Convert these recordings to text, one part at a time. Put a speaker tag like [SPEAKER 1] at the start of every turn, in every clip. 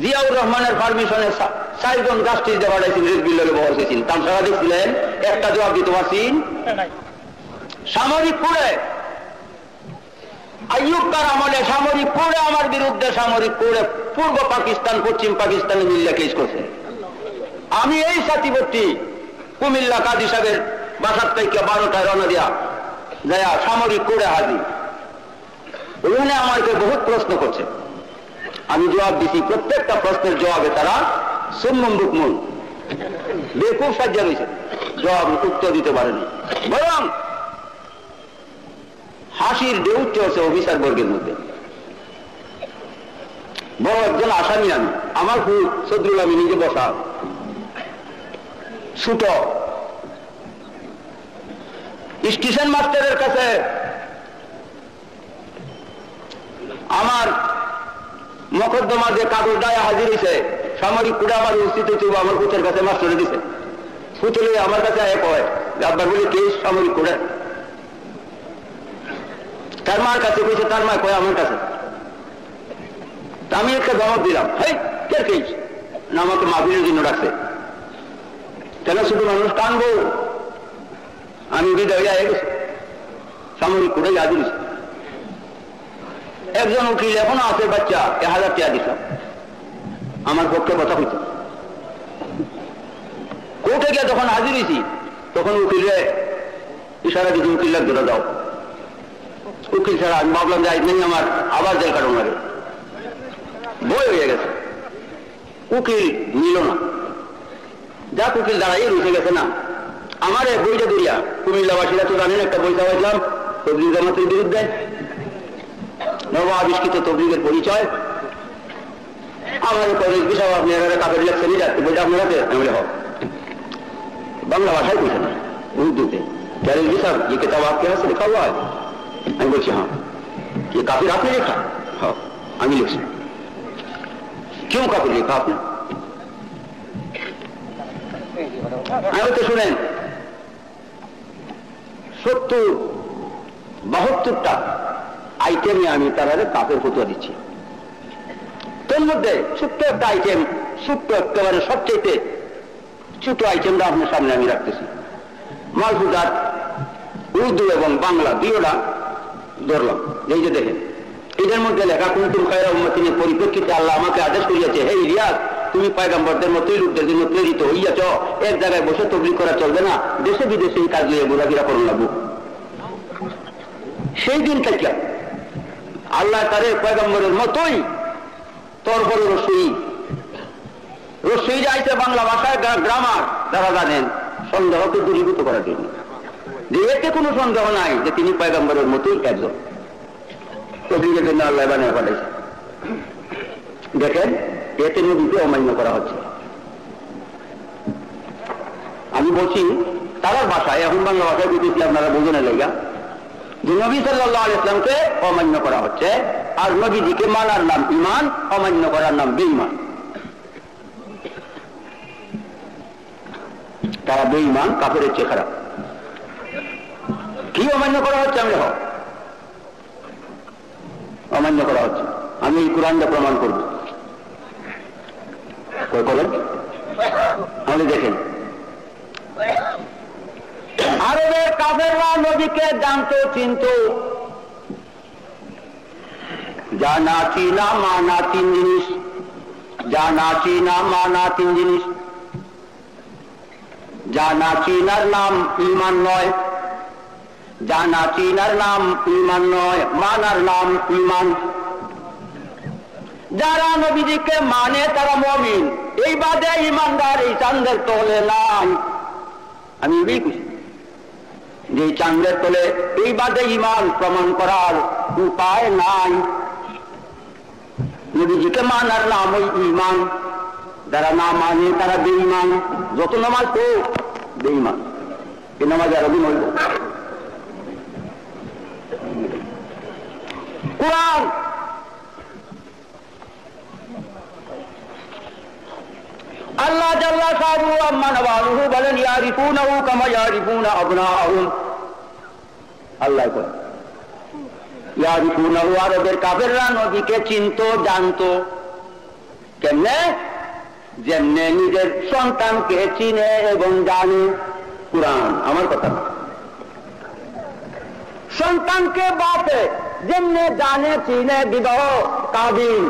[SPEAKER 1] জিয়াউর রহমানের পারমিশনে 4 জন জাস্টিস দেওয়া হয়েছিল, বিল্লের বসেছেন, তামসারা দেখছিলেন, একটা জবাব দিতে পারছেন। সামরিক কোর্টে আইয়ুব কার আমলে সামরিক কোর্টে আমার বিরুদ্ধে সামরিক কোর্টে পূর্ব পাকিস্তান পশ্চিম পাকিস্তানে মিল্লা কেস করছে। আমি এই সাথীবর্তী কুমিল্লা কাজী সাহেবের বাসার থেকে 12টায় রওনা দিয়া যায় সামরিক কোর্টে হাজির। ওখানে আমাকে বহুত প্রশ্ন করছে, আমি জবাব দিছি। প্রত্যেকটা প্রশ্নের জবাবে তারা সুন্নুম বুকমুন বেকুব সাজ্জা রয়েছে, জবাব উত্তর দিতে পারেনি। বরং হাসির ঢেউ চলছে অফিসার বর্গের মধ্যে। বড় একজন আসামি আমি, আমার খুব সদরুল আমি নিজে বসা ছুট স্টেশন মাস্টারের কাছে আমার মকদ্দমা যে কাগজটায় হাজির হয়েছে সামরিক কোর্টে আমার উপস্থিত হয়েছে, আমার পুতের কাছে মাস্টারে দিছে। পুতলে আমার কাছে এক হয় আব্বার বলি কেস সামরিক কোর্টে, তার মার কাছে কইছে, তার মা কয় আমার কাছে। আমি একটা জবাব দিলাম, হেই কে কেস না, আমাকে মাহফিলের জন্য রাখছে, কেন শুধু মানুষ টানবো। আমি বিদায় হয়ে গেছি, সামরিক কোর্টে হাজির হয়েছে। একজন উকিল এখনো আছে, বাচ্চা 1000 টাকা দিতাম আমার পক্ষে কথা হইত। কোর্টে গিয়ে যখন হাজির হয়েছি তখন উকিলে ইশারা দিচ্ছি, উকিল লাগবে দাও। উকিল ছাড়া আমি ভাবলাম যে নেই, আমার আবার জেল কাটানো লাগে, বই হয়ে গেছে। উকিল নিল না, যাক উকিল দাঁড়াই রুখে গেছে না। আমার বইটা দরিয়া কুমিল্লাবাসীরা তো জানেন, একটা বই চাওয়াইলাম তবলিগ জামাতের বিরুদ্ধে, নব আবিষ্কৃত তবলিগের পরিচয়। আমার কলেজ বিষয় আপনি কাপড় লেখছেন, বইটা আপনার হাতে? আমি বলে হোক, বাংলা ভাষায় বুঝে না, উর্দুতে। ক্যারেজ বিষয় ये किताब आपके यहाँ से लिखा हुआ है? আমি বলছি হ্যাঁ। ये काफिर आपने लिखा? हाँ আমি লিখছি। क्यों काफिर लिखा आपने? আমি তো শুনেন 70-72টা আইটেমে আমি তারা কাফের ফতুয়া দিচ্ছি। তোর মধ্যে ছোট্ট একটা আইটেম, ছোট্ট একেবারে সবচেয়ে ছোট আইটেমটা আপনার সামনে আমি রাখতেছি। মালফুজাত উর্দু এবং বাংলা দুইটা ধরলাম, এই যে দেখেন এদের মধ্যে লেখা কুনতুম খায়রা উম্মাতিনের পরিপ্রেক্ষিতে আল্লাহ আমাকে আদেশ করিয়াছে, হে ইলিয়াস তুমি পয়গম্বরদের মতোই লোকদের জন্য প্রেরিত হইয়াছ, এক জায়গায় বসে তবলিগ করা চলবে না, দেশে বিদেশে এই কাজ নিয়ে ঘোরাফেরা করুন লাগবো। সেই দিন থেকে আল্লাহ তারে পয়গম্বরের মতোই তোর বড় রসই যাইছে বাংলা ভাষায় গ্রামার যারা জানেন সন্দেহকে দূরীভূত করার জন্য, যে এতে কোনো সন্দেহ নাই যে তিনি পয়গম্বরের মতোই একজন। তবলিগের জন্য আল্লাহ বানিয়ে পাঠাইছে। দেখেন এতে নবীকে অমান্য করা হচ্ছে। আমি বলছি তার ভাষায়, এখন বাংলা ভাষায় বুঝেছি আপনারা বোঝনের লেগা, যে নবী সাল্লাল্লাহু আলাইহি ওয়াসাল্লামকে অমান্য করা হচ্ছে, আর নবীজিকে মানার নাম ঈমান, অমান্য করার নাম বেঈমান। তারা বেঈমান, কাফেরের চেয়ে খারাপ। কি অমান্য করা হচ্ছে? আমি অমান্য করা হচ্ছে, আমি এই কোরআনটা প্রমাণ করব। বলেন তাহলে দেখেন, আরবের কাফেররা নবীকে জানতো, চিনত। জানা চিনা মানা 3 জিনিস, জানা চিনা মানা 3 জিনিস। জানা চিনার নাম ঈমান নয়, জানা চিনার নাম ঈমান নয়, মানার নাম ঈমান। যারা নবীজিকে মানে তারা মুমিন, এই বাদে ঈমানদার এই চাঁদের তলে নাই। আমি এই খুশি যে চাঁদের তলে এই বাদে ঈমান প্রমাণ করার উপায় নাই। নবীজিকে মানার নাম ওই ঈমান, যারা না মানে তারা বেঈমান। যত নামাজ তো বেঈমান, এই নামাজ আরবি নয়। কোরআন আল্লাহ জাল্লা শাহু আম্মা নওয়ালুহু বলেন, ইয়ারিফুনাহু কামা ইয়ারিফুনা আবনাআহুম। আল্লাহ বলেন ইয়ারিফুনাহু, আরবের কাফেররা নবীকে চিনতো, জানতো। কেমনে? যেমনে নিজের সন্তানকে চিনে এবং জানে। কুরআন আমার কথা না। সন্তানকে বাপে যেমনে জানে চিনে বিবাহ কাবিল,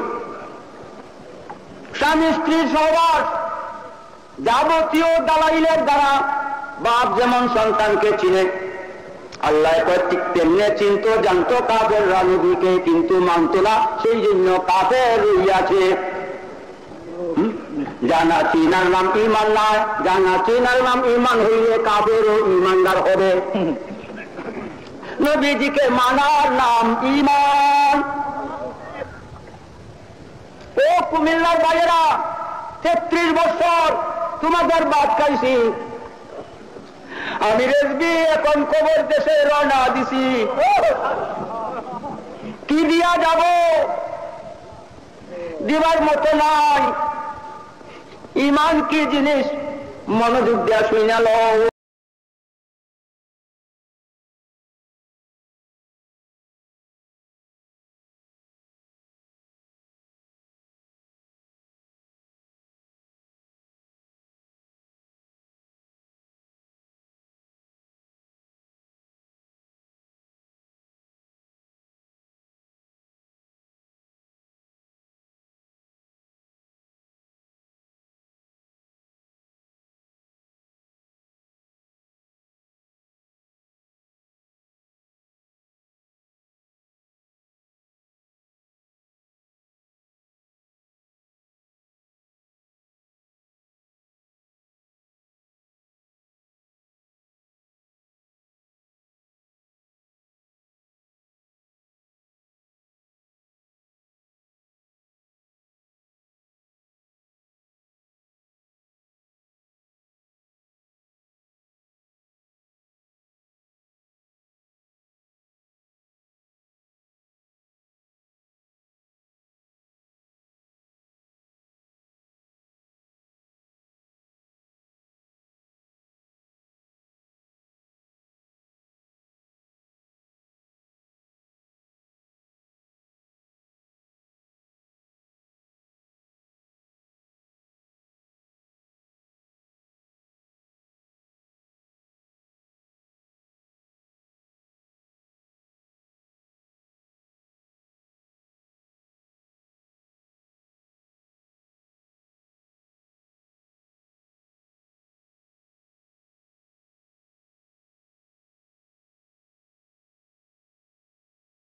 [SPEAKER 1] স্বামী স্ত্রীর সহবাস, যাবতীয় দালাইলের দ্বারা বাপ যেমন সন্তানকে চিনে, আল্লাহ ঠিক তেমনি চিনত জানতো কাফের নবীকে, কিন্তু মানত না, সেই জন্য কাফের রইয়াছে। জানা চিনার নাম ইমান নয়, জানা চিনার নাম ইমান হইলে কাফেরও ইমানদার হবে। নবীজিকে মানার নাম ইমান। ও কুমিল্লার ভাইয়েরা, 33 বছর তোমাদের বাদ খাইছি আমি। রেজবি এখন কবর দেশে রওনা দিছি। কি দিয়া যাব? দিবার মতো নাই। ইমান কি জিনিস মনোযোগ দিয়া শুনে নাও।